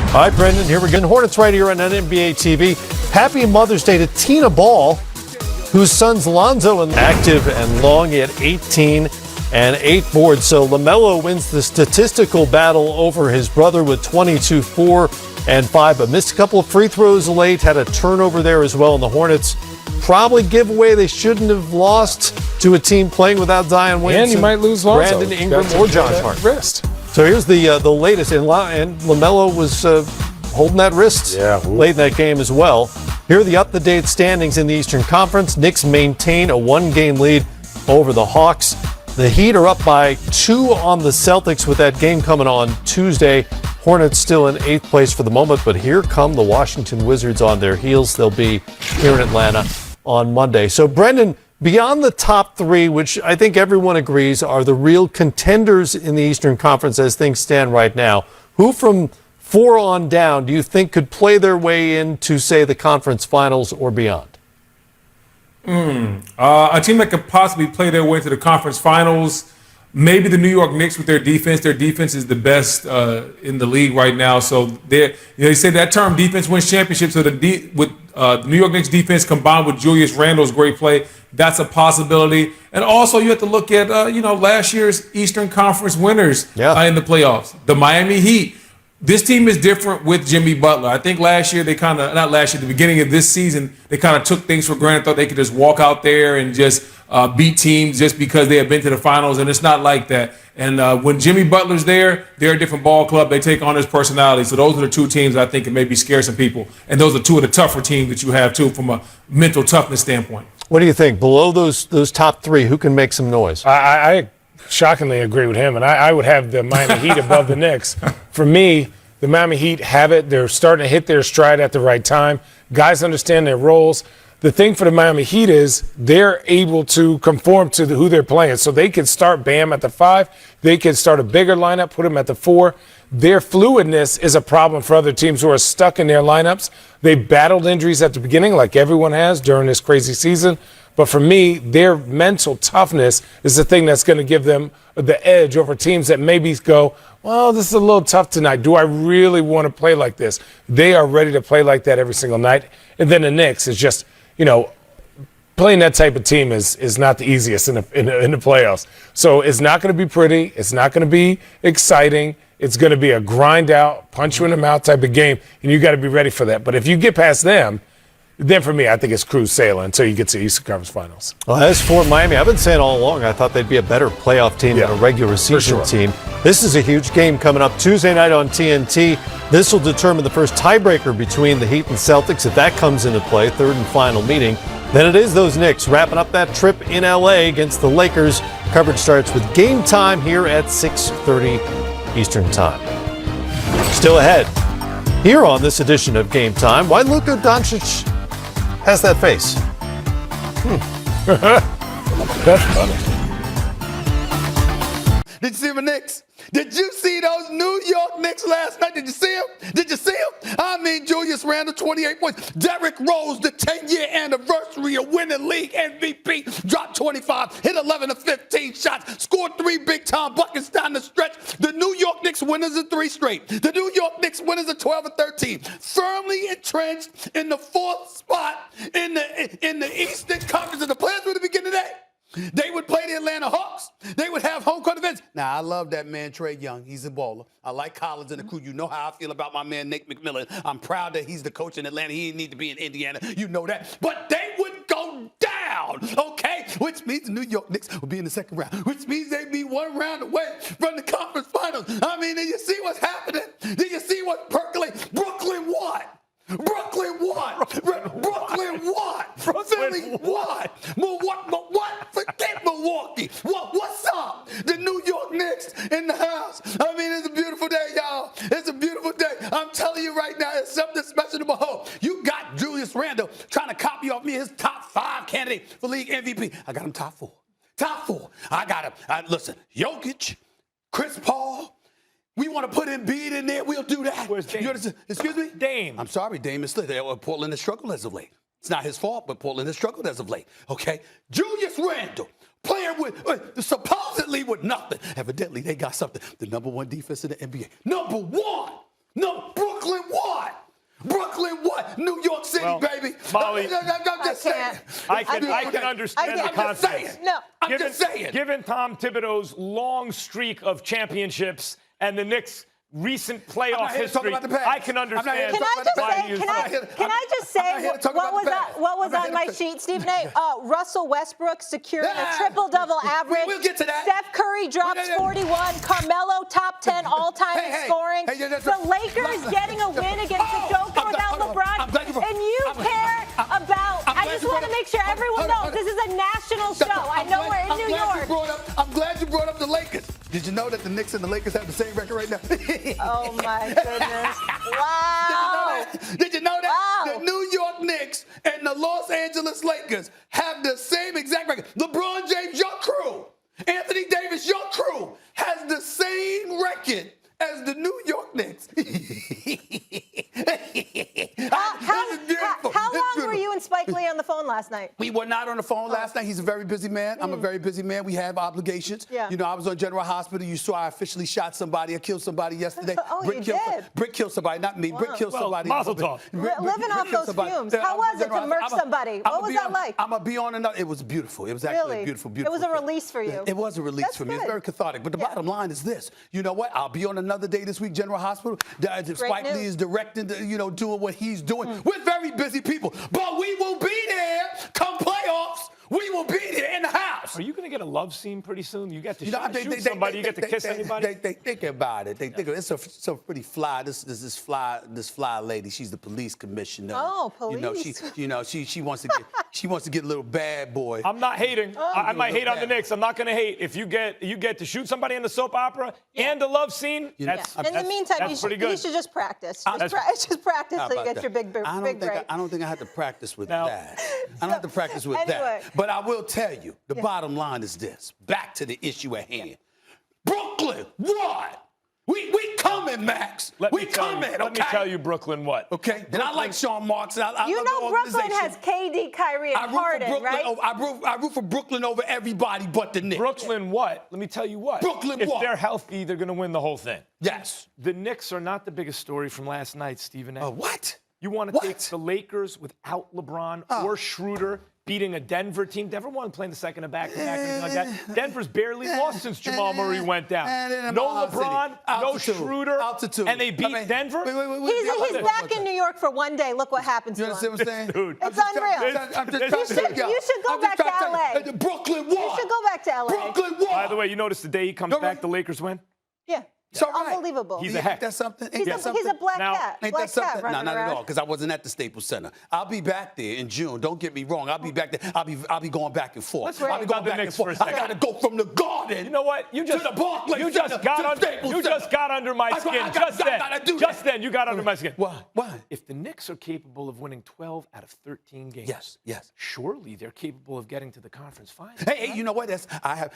All right, Brendan, here we go. Hornets right here on NBA TV. Happy Mother's Day to Tina Ball, whose son's Lonzo and active and long. He had 18 and 8 boards. So LaMelo wins the statistical battle over his brother with 22, 4, and 5, but missed a couple of free throws late, had a turnover there as well. And the Hornets probably give away they shouldn't have lost to a team playing without Zion Williamson. And you might lose Lonzo. Brandon Ingram or Josh Hart. Wrist. So here's the latest, and LaMelo was holding that wrist late in that game as well. Here are the up-to-date standings in the Eastern Conference. Knicks maintain a 1-game lead over the Hawks. The Heat are up by 2 on the Celtics with that game coming on Tuesday. Hornets still in 8th place for the moment, but here come the Washington Wizards on their heels. They'll be here in Atlanta on Monday. So, Brendan, beyond the top 3, which I think everyone agrees are the real contenders in the Eastern Conference as things stand right now, who from 4 on down do you think could play their way into, say, the conference finals or beyond? A team that could possibly play their way to the conference finals, maybe the New York Knicks with their defense. Their defense is the best in the league right now. So they say that term, defense wins championships. So the New York Knicks defense combined with Julius Randle's great play, that's a possibility. And also you have to look at last year's Eastern Conference winners in the playoffs, the Miami Heat. This team is different with Jimmy Butler. I think last year the beginning of this season, they kind of took things for granted, thought they could just walk out there and just beat teams just because they have been to the finals, and it's not like that. And when Jimmy Butler's there, they're a different ball club. They take on his personality. So those are the 2 teams I think can maybe scare some people. And those are 2 of the tougher teams that you have, too, from a mental toughness standpoint. What do you think? Below those top 3, who can make some noise? I shockingly agree with him, and I would have the Miami Heat above the Knicks. For me, the Miami Heat have it. They're starting to hit their stride at the right time. Guys understand their roles. The thing for the Miami Heat is they're able to conform to who they're playing. So they can start Bam at the 5. They can start a bigger lineup, put him at the 4. Their fluidness is a problem for other teams who are stuck in their lineups. They battled injuries at the beginning like everyone has during this crazy season. But for me, their mental toughness is the thing that's going to give them the edge over teams that maybe go, well, this is a little tough tonight. Do I really want to play like this? They are ready to play like that every single night. And then the Knicks is just, playing that type of team is not the easiest in the playoffs. So it's not going to be pretty. It's not going to be exciting. It's going to be a grind out, punch you in the mouth type of game, and you got to be ready for that. But if you get past them, then for me, I think it's cruise sailing until you get to the Eastern Conference Finals. Well, as for Miami, I've been saying all along, I thought they'd be a better playoff team than a regular season team. This is a huge game coming up Tuesday night on TNT. This will determine the first tiebreaker between the Heat and Celtics. If that comes into play, 3rd and final meeting, then it is those Knicks wrapping up that trip in L.A. against the Lakers. Coverage starts with game time here at 6:30 Eastern Time. Still ahead, here on this edition of Game Time, why Luka Doncic has that face. That's funny. Did you see the Knicks? Did you see those New York Knicks last night? Did you see them? Did you see them? I mean, Julius Randle, 28 points. Derrick Rose, the 10-year anniversary of winning league MVP, dropped 25, hit 11 of 15 shots, scored 3 big-time buckets down the stretch. The New York Knicks winners of 3 straight. The New York Knicks winners of 12 and 13. Firmly entrenched in the 4th spot in the Eastern Conference. And the players were the beginning of that. They would play the Atlanta Hawks. They would have home court events. Now, I love that man, Trae Young. He's a baller. I like Collins and the crew. You know how I feel about my man, Nick McMillan. I'm proud that he's the coach in Atlanta. He didn't need to be in Indiana. You know that. But they would go down, okay? Which means the New York Knicks will be in the 2nd round, which means they'd be 1 round away from the conference finals. I mean, do you see what's happening? Do you see what's percolating? Brooklyn what? Brooklyn what? Brooklyn what? Philly what? What? Forget Milwaukee. What's up? The New York Knicks in the house. I mean, it's a beautiful day, y'all. It's a beautiful day. I'm telling you right now, it's something special to behold. You got Julius Randle trying to copy off me his top 5 candidate for league MVP. I got him top 4. Top 4. I got him. Listen, Jokic, Chris Paul. We want to put Embiid in there. We'll do that. Where's Dame? Excuse me? Dame. I'm sorry, Dame is still there. Portland has struggled as of late. It's not his fault, but Portland has struggled as of late. Okay? Julius Randle, playing with, supposedly with nothing. Evidently, they got something. The #1 defense in the NBA. #1. No, Brooklyn City, baby. Molly, I'm just saying. I can understand the confidence. No, I'm just saying. Given Tom Thibodeau's long streak of championships and the Knicks' recent playoff history, I can understand. Can I just say what was on my sheet, Stephen A? Russell Westbrook securing a triple-double average. We'll get to that. Steph Curry drops 41. Carmelo top 10 all-time in scoring. The Lakers getting a win against the Joker without LeBron. And you care about. I just want to make sure everyone knows this is a national show. I know we're in New York. I'm glad you brought up the Lakers. Did you know that the Knicks and the Lakers have the same record right now? Oh, my goodness. Wow. Did you know that? Wow. The New York Knicks and the Los Angeles Lakers have the same exact record. LeBron James, your crew, Anthony Davis, your crew, has the same record as the New York Knicks. How long were you and Spike Lee on the phone last night? We were not on the phone last night. He's a very busy man. I'm a very busy man. We have obligations. Yeah. You know, I was on General Hospital. You saw I officially shot somebody. I killed somebody yesterday. Oh, you did? Brick killed somebody, not me. Wow. Brick killed somebody. Mazel tov. Living off those fumes. How was it to murk somebody? What was that like? I'm going to be on another. It was beautiful. It was actually beautiful. It was a release for you. It was a release for me. It's very cathartic. But the bottom line is this. You know what? I'll be on another day this week, General Hospital. Spike Lee is directing, doing what he's doing. We're very busy people. But we will be there come playoffs. We will be there in the house. Are you going to get a love scene pretty soon? You get to shoot somebody. You get to kiss anybody. They think about it. They think it's so pretty fly. This fly lady. She's the police commissioner. Oh, police. She wants to get a little bad boy. I'm not hating. I might hate on the Knicks. I'm not going to hate. If you get to shoot somebody in the soap opera and a love scene, in the meantime, you should just practice. Just practice so you get your big break. I don't think I have to practice with that. I don't have to practice with that. But I will tell you, the bottom line is this. Back to the issue at hand. Brooklyn, what? We coming, Max. Let me tell you, Brooklyn, what? Okay. And I like Sean Marks. I love the Brooklyn has KD, Kyrie, and Harden, right? I root for Brooklyn over everybody but the Knicks. Brooklyn, what? Let me tell you what. Brooklyn, if what? they're healthy, they're going to win the whole thing. Yes. The Knicks are not the biggest story from last night, Stephen A. What? You want to take the Lakers without LeBron or Schroeder beating a Denver team? Denver wasn't playing the second of back-to-back or anything like that. Denver's barely lost since Jamal Murray went down. No LeBron, no Schroeder, and they beat Denver? He's back in New York for one day. Look what happens to him. You understand what I'm saying? Dude. It's unreal. You should go back to L.A. Brooklyn what? You should go back to L.A. Brooklyn what? By the way, you notice the day he comes back, the Lakers win? Yeah. It's all right. Unbelievable. He's a heck. That's something. He's a black cat. Ain't that something? No, not at all. Because I wasn't at the Staples Center. I'll be back there in June. Don't get me wrong. I'll be back there. I'll be going back and forth. I'll be going back and forth. I got to go from the Garden. You know what? To the Barclays. You just got under my skin. Just then, you got under my skin. Why? If the Knicks are capable of winning 12 out of 13 games, yes, surely they're capable of getting to the conference finals. Hey, you know what?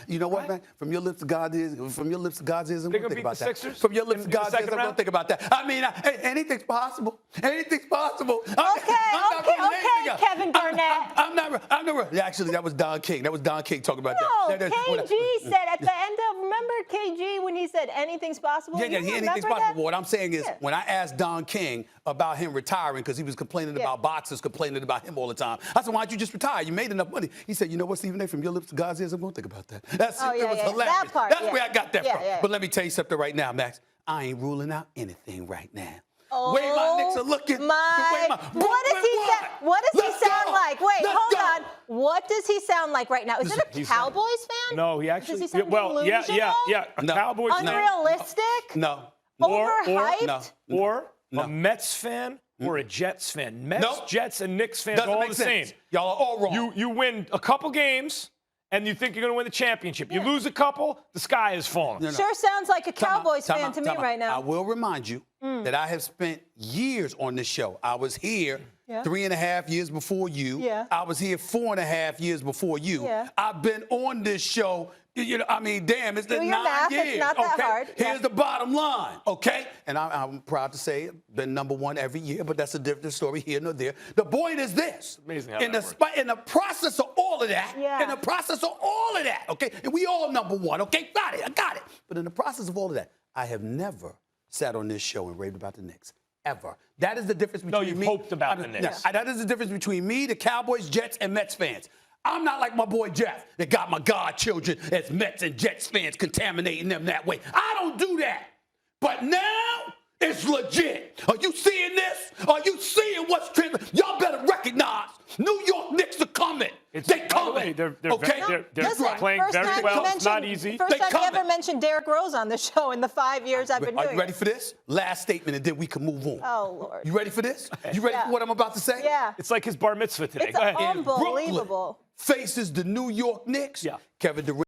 You know what, man? From your lips to God's ears. From your lips to God's ears. I'm going to think about that. Sixers? From your lips to God's ears. I'm going to think about that. I mean, anything's possible. Anything's possible. Okay, Kevin Garnett. I'm not. Actually, that was Don King. That was Don King talking about that. KG said at the end of, remember KG when he said anything's possible? Yeah, anything's possible. What I'm saying is, when I asked Don King about him retiring, because he was complaining about boxers complaining about him all the time, I said, why don't you just retire? You made enough money. He said, you know what, Stephen A., from your lips to God's ears, I'm going to think about that. It was hilarious. That part, That's where I got that from. Yeah. But let me tell you something right now, Max. I ain't ruling out anything right now. Oh, way my Knicks are looking. What does he sound like? Wait, hold on. What does he sound like right now? Is it a Cowboys fan? No, he actually. Does he sound yeah. A Cowboys fan. Unrealistic? No. Overhyped? Or a Mets fan or a Jets fan. Mets, Jets, and Knicks fans are all the same. Y'all are all wrong. You win a couple games, and you think you're going to win the championship. You lose a couple, the sky is falling. Sure sounds like a Cowboys fan to me right now. I will remind you that I have spent years on this show. I was here 3.5 years before you. Yeah. I was here 4.5 years before you. Yeah. I've been on this show. I mean, damn, it's been 9 years. It's not that hard. Here's the bottom line, okay? And I'm proud to say it, been number one every year, but that's a different story here nor there. The point is this. Amazing how in the process of all of that, okay, and we all number one, okay? Got it, I got it. But in the process of all of that, I have never sat on this show and raved about the Knicks. ever. That is the difference between me. No, you hoped about the Knicks. That is the difference between me, the Cowboys, Jets, and Mets fans. I'm not like my boy Jeff that got my godchildren as Mets and Jets fans contaminating them that way. I don't do that. But now it's legit. Are you seeing this? Are you seeing what's trending? Y'all better recognize New York Knicks are coming. They coming. They're okay? Listen, playing very well. It's not easy. First time you ever mentioned Derrick Rose on the show in the 5 years I've been doing it. Are you ready for this? Last statement, and then we can move on. Oh, Lord. You ready for this? You ready for what I'm about to say? Yeah. It's like his bar mitzvah today. It's Go ahead. unbelievable. Faces the New York Knicks. Yeah. Kevin Durant.